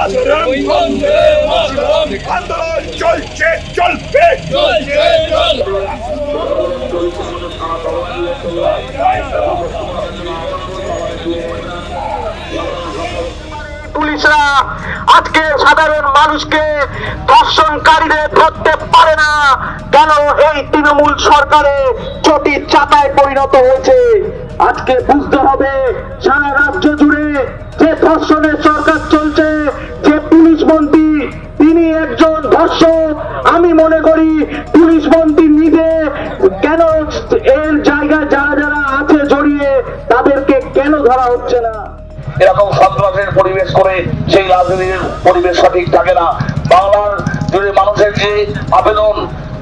আন্দোলন চলছে, চলবে। পুলিশরা আজকে সাধারণ মানুষকে ধর্ষণকারীদের ধরতে পারে না কেন? এই তৃণমূল সরকারে চটির চাকায় পরিণত হয়েছে। আজকে বুঝতে হবে সারা রাজ্য জুড়ে যে ধর্ষণের সরকার চলছে, যে পুলিশ মন্ত্রী তিনি একজন ধর্ষক। আমি মনে করি পুলিশ মন্ত্রী নিজে কেন এর জায়গায় যারা যারা আছে জড়িয়ে তাদেরকে কেন ধরা হচ্ছে না? এরকম সন্ত্রাসের পরিবেশ করে সেই রাজনীতির পরিবেশ সঠিক থাকে না। বাংলার জুড়ে মানুষের যে আবেদন,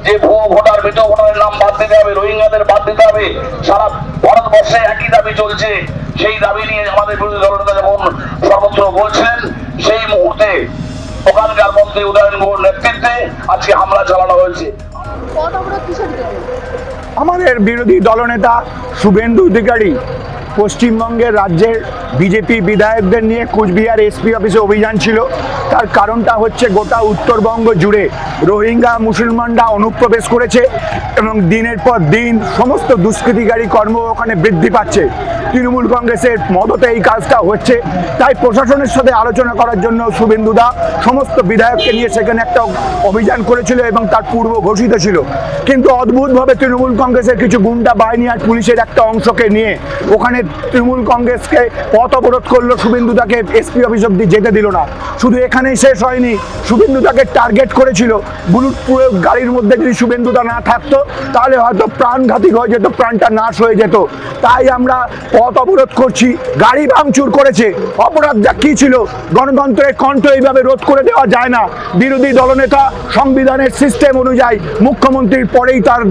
যে ভুয়ো ভোটার, মৃত ভোটারের নাম বাদ দিতে হবে, রোহিঙ্গাদের বাদ দিতে হবে, সারা ভারতবর্ষে একই দাবি চলছে। সেই দাবি নিয়ে আমাদের বিরোধী দলনেতা যখন সর্বত্র বলছিলেন, সেই মুহূর্তে ওখানকার মন্ত্রী উদয়ন গুহর নেতৃত্বে আজকে হামলা চালানো হয়েছে। আমাদের বিরোধী দলনেতা শুভেন্দু অধিকারী পশ্চিমবঙ্গের রাজ্যের বিজেপি বিধায়কদের নিয়ে কুচবিহার এসপি অফিসে অভিযান ছিল। তার কারণটা হচ্ছে গোটা উত্তরবঙ্গ জুড়ে রোহিঙ্গা মুসলমানরা অনুপ্রবেশ করেছে এবং দিনের পর দিন সমস্ত দুষ্কৃতিকারী কর্ম ওখানে বৃদ্ধি পাচ্ছে। তৃণমূল কংগ্রেসের মদতে এই কাজটা হচ্ছে। তাই প্রশাসনের সাথে আলোচনা করার জন্য শুভেন্দুদা সমস্ত বিধায়ককে নিয়ে সেখানে একটা অভিযান করেছিল এবং তার পূর্ব ঘোষিত ছিল। কিন্তু অদ্ভুতভাবে তৃণমূল কংগ্রেসের কিছু গুন্ডা বাহিনী আর পুলিশের একটা অংশকে নিয়ে ওখানে তৃণমূল কংগ্রেসকে পথ অবরোধ করলো, শুভেন্দুদাকে এসপি অফিস অব্দি যেতে দিল না। শুধু এখানেই শেষ হয়নি, শুভেন্দুদাকে টার্গেট করেছিল। বুলেট প্রুফ গাড়ির মধ্যে যদি শুভেন্দুদা না থাকতো তাহলে হয়তো প্রাণঘাতী হয়ে যেত, প্রাণটা নাশ হয়ে যেত। তাই আমরা পথ অবরোধ করছি, গাড়ি ভাঙচুর করেছে। অপরাধটা কি ছিল? গণতন্ত্রের কণ্ঠ এইভাবে রোধ করে দেওয়া যায় না। বিরোধী দলনেতা সংবিধানের সিস্টেম অনুযায়ী মুখ্যমন্ত্রীর পরেই তার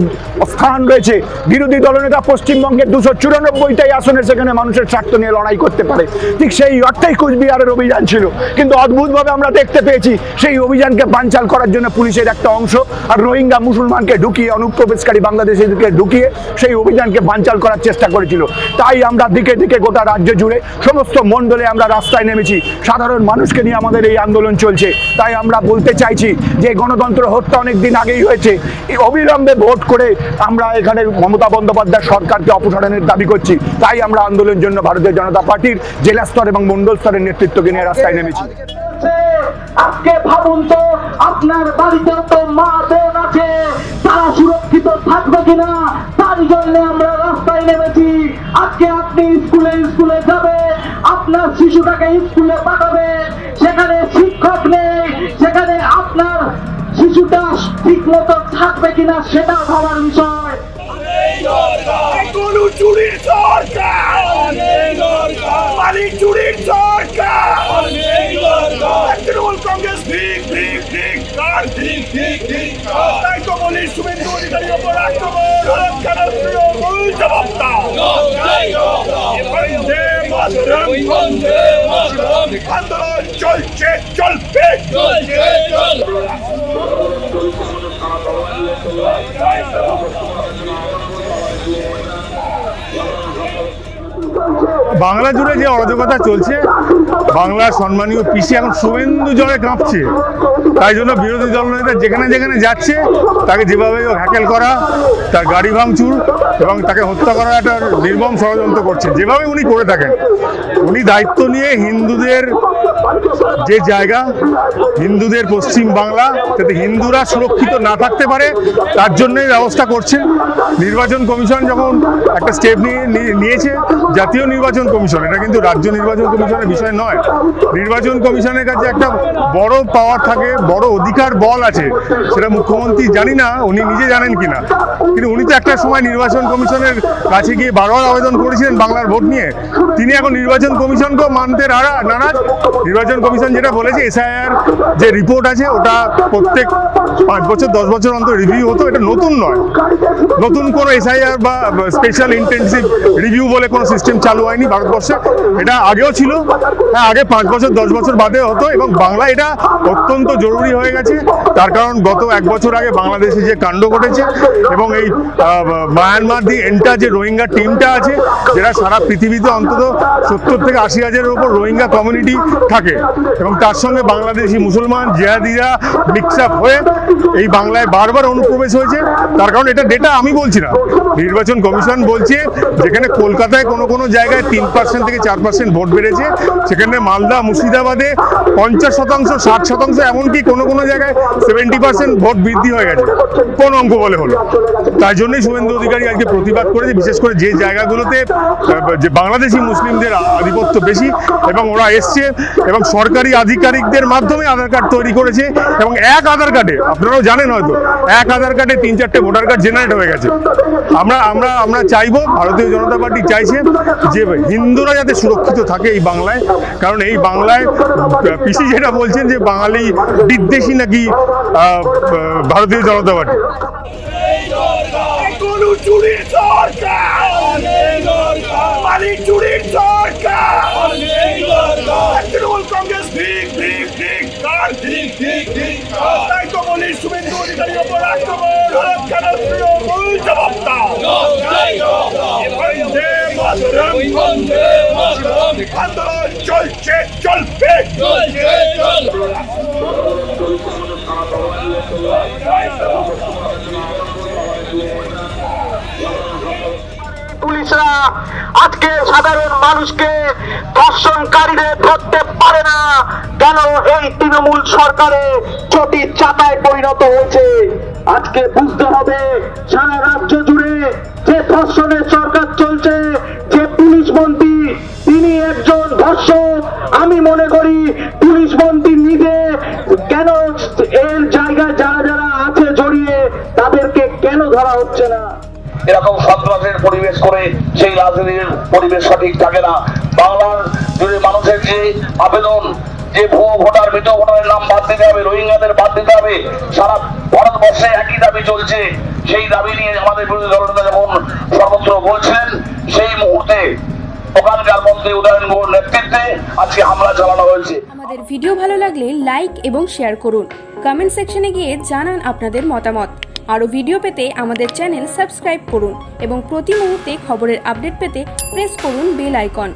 স্থান রয়েছে। বিরোধী দলনেতা পশ্চিমবঙ্গের 294টাই আসনে সেখানে মানুষের স্বার্থ নিয়ে লড়াই করতে পারে। ঠিক সেই অর্থেই কুচবিহারের অভিযান ছিল। কিন্তু অদ্ভুতভাবে আমরা দেখতে পেয়েছি সেই অভিযানকে বানচাল করার জন্য পুলিশের একটা অংশ আর রোহিঙ্গা মুসলমানকে ঢুকিয়ে, অনুপ্রবেশকারী বাংলাদেশিদেরকে ঢুকিয়ে সেই অভিযানকে বানচাল করার চেষ্টা করেছিল। তাই আমরা দিকে দিকে গোটা রাজ্য জুড়ে সমস্ত মণ্ডলে আমরা রাস্তায় নেমেছি। সাধারণ মানুষকে নিয়ে আমাদের এই আন্দোলন চলছে। তাই আমরা বলতে চাইছি যে গণতন্ত্র হত্যা অনেক দিন আগেই হয়েছে। অবিলম্বে ভোট করে আমরা এখানে মমতা বন্দ্যোপাধ্যায় সরকারকে অপসারণের দাবি করছি। তাই আমরা আন্দোলনের জন্য ভারতীয় জনতা পার্টির জেলা স্তর এবং মণ্ডল স্তরের নেতৃত্বকে নিয়ে রাস্তায় নেমেছি। আজকে ভাবুন তো, আপনার বাড়িতে তো মা বোন আছে, তারা সুরক্ষিত থাকবে কিনা? তার জন্য আমরা রাস্তায় নেমেছি। আজকে আপনি স্কুলে যাবে, আপনার শিশুটাকে স্কুলে পাঠাবে, সেখানে শিক্ষক নেই, সেখানে আপনার শিশুটা ঠিক মতো থাকবে কিনা সেটা ভাবার বিষয়। চুরির সরকার, মালিক চুরির সরকার, তৃণমূল কংগ্রেস ঠিক ঠিক ঠিক ঠিক ঠিক ঠিক। তাই তো বলি শুভেন্দু অধিকারীর ওপর আক্রমণ তৃণমূল জবাব দাও। আন্দোলন চলছে, চলবে। বাংলা জুড়ে যে অরাজকতা চলছে, বাংলার সম্মানীয় পিসি এখন শুভেন্দু জ্বরে কাঁপছে। তাই জন্য বিরোধী দলনেতা যেখানে যেখানে যাচ্ছে তাকে যেভাবে হ্যাকেল করা, তার গাড়ি ভাঙচুর এবং তাকে হত্যা করার একটা নির্মম ষড়যন্ত্র করছে। যেভাবে উনি করে থাকেন, উনি দায়িত্ব নিয়ে হিন্দুদের যে জায়গা, হিন্দুদের পশ্চিম বাংলা, যাতে হিন্দুরা সুরক্ষিত না থাকতে পারে তার জন্যই ব্যবস্থা করছেন। নির্বাচন কমিশন যখন একটা স্টেপ নিয়েছে, জাতীয় নির্বাচন কমিশন, এটা কিন্তু রাজ্য নির্বাচন কমিশনের বিষয় নয়। নির্বাচন কমিশনের কাছে একটা বড় পাওয়ার থাকে, বড় অধিকার বল আছে, সেটা মুখ্যমন্ত্রী জানি না উনি নিজে জানেন কিনা, কিন্তু উনি তো একটা সময় নির্বাচন কমিশনের কাছে গিয়ে বারবার আবেদন করেছিলেন বাংলার ভোট নিয়ে। তিনি এখন নির্বাচন কমিশনকেও মানতে নারাজ। নির্বাচন কমিশন যেটা বলেছে, এসআইআর যে রিপোর্ট আছে ওটা প্রত্যেক 5 বছর 10 বছর অন্তর রিভিউ হতো, এটা নতুন নয়। নতুন কোনো এসআইআর বা স্পেশাল ইন্টেনসিভ রিভিউ বলে কোনো সিস্টেম চালু হয়নি ভারতবর্ষে, এটা আগেও ছিল। হ্যাঁ, আগে 5 বছর 10 বছর বাদে হতো, এবং বাংলা এটা অত্যন্ত জরুরি হয়ে গেছে। তার কারণ গত 1 বছর আগে বাংলাদেশে যে কাণ্ড ঘটেছে, এবং এই মায়ানমার দি এন্টার যে রোহিঙ্গা টিমটা আছে, যেটা সারা পৃথিবীতে অন্তত 70 থেকে 80 হাজারের উপর রোহিঙ্গা কমিউনিটি থাকে, এবং তার সঙ্গে বাংলাদেশি মুসলমান জিহাদিরা মিক্স আপ হয়ে এই বাংলায় বারবার অনুপ্রবেশ হয়েছে। তার কারণ এটা ডেটা আমি বলছি না, নির্বাচন কমিশন বলছে। যেখানে কলকাতায় কোনো জায়গায় 3% থেকে 4% ভোট বেড়েছে, সেখানে মালদা মুর্শিদাবাদে 50%, 60%, এমনকি কোনো জায়গায় 70% ভোট বৃদ্ধি হয়ে গেছে। কোন অঙ্ক বলে হলো? তাই জন্যই শুভেন্দু অধিকারী আজকে প্রতিবাদ করেছে, বিশেষ করে যে জায়গাগুলোতে যে বাংলাদেশি মুসলিমদের আধিপত্য বেশি, এবং ওরা এসছে এবং সরকারি আধিকারিকদের মাধ্যমে আধার কার্ড তৈরি করেছে, এবং এক আধার কার্ডে, আপনারাও জানেন হয়তো, এক আধার কার্ডে 3-4টে ভোটার কার্ড জেনারেট হয়ে গেছে। আমরা চাইবো, ভারতীয় জনতা পার্টি চাইছে যে হিন্দুরা যাতে সুরক্ষিত থাকে এই বাংলায়, কারণ এই বাংলায় পিসি যেটা বলছেন যে বাঙালি বিদ্বেষী নাকি ভারতীয় জনতা পার্টি। চুরির সরকার, মালি চুরির সরকার, তৃণমূল কংগ্রেস তাই তো বলি শুভেন্দু অধিকারীর ওপর আক্রমণ, তৃণমূল জবাব দাও। আন্দোলন চলছে, চলবে। পুলিশরা আজকে সাধারণ মানুষকে ধর্ষণকারীদের ধরতে পারে না, কেন এই তৃণমূল সরকারে চটি চাতায় পরিণত হয়েছে। আজকে বুঝতে হবে, সারা রাজ্য জুড়ে যে ধর্ষণের সরকার চলছে, যে পুলিশ মন্ত্রী তিনি একজন ধর্ষক। আমি মনে করি পুলিশ মন্ত্রী নিজে কেন এর জায়গায় যারা আছে জড়িয়ে, তাদেরকে কেন ধরা হচ্ছে না? এরকম সন্ত্রাসের পরিবেশ করে সেই রাজনীতির পরিবেশ সঠিক থাকে না। বাংলার জুড়ে মানুষের যে আবেদন, যে ভুয়ো ভোটার মৃত ভোটারের নাম বাদ দিতে হবে, রোহিঙ্গাদের বাদ দিতে হবে, সারা ভারতবর্ষে একই দাবি চলছে। সেই দাবি নিয়ে আমাদের বিরোধী দলনেতা যেমন সর্বত্র বলছিলেন, সেই মুহূর্তে ওখানকার মন্ত্রী উদয়ন গুহর নেতৃত্বে আজকে হামলা চালানো হয়েছে। আমাদের ভিডিও ভালো লাগলে লাইক এবং শেয়ার করুন, কমেন্ট সেকশনে গিয়ে জানান আপনাদের মতামত। আরও ভিডিও পেতে আমাদের চ্যানেল সাবস্ক্রাইব করুন এবং প্রতি মুহূর্তে খবরের আপডেট পেতে প্রেস করুন বেল আইকন।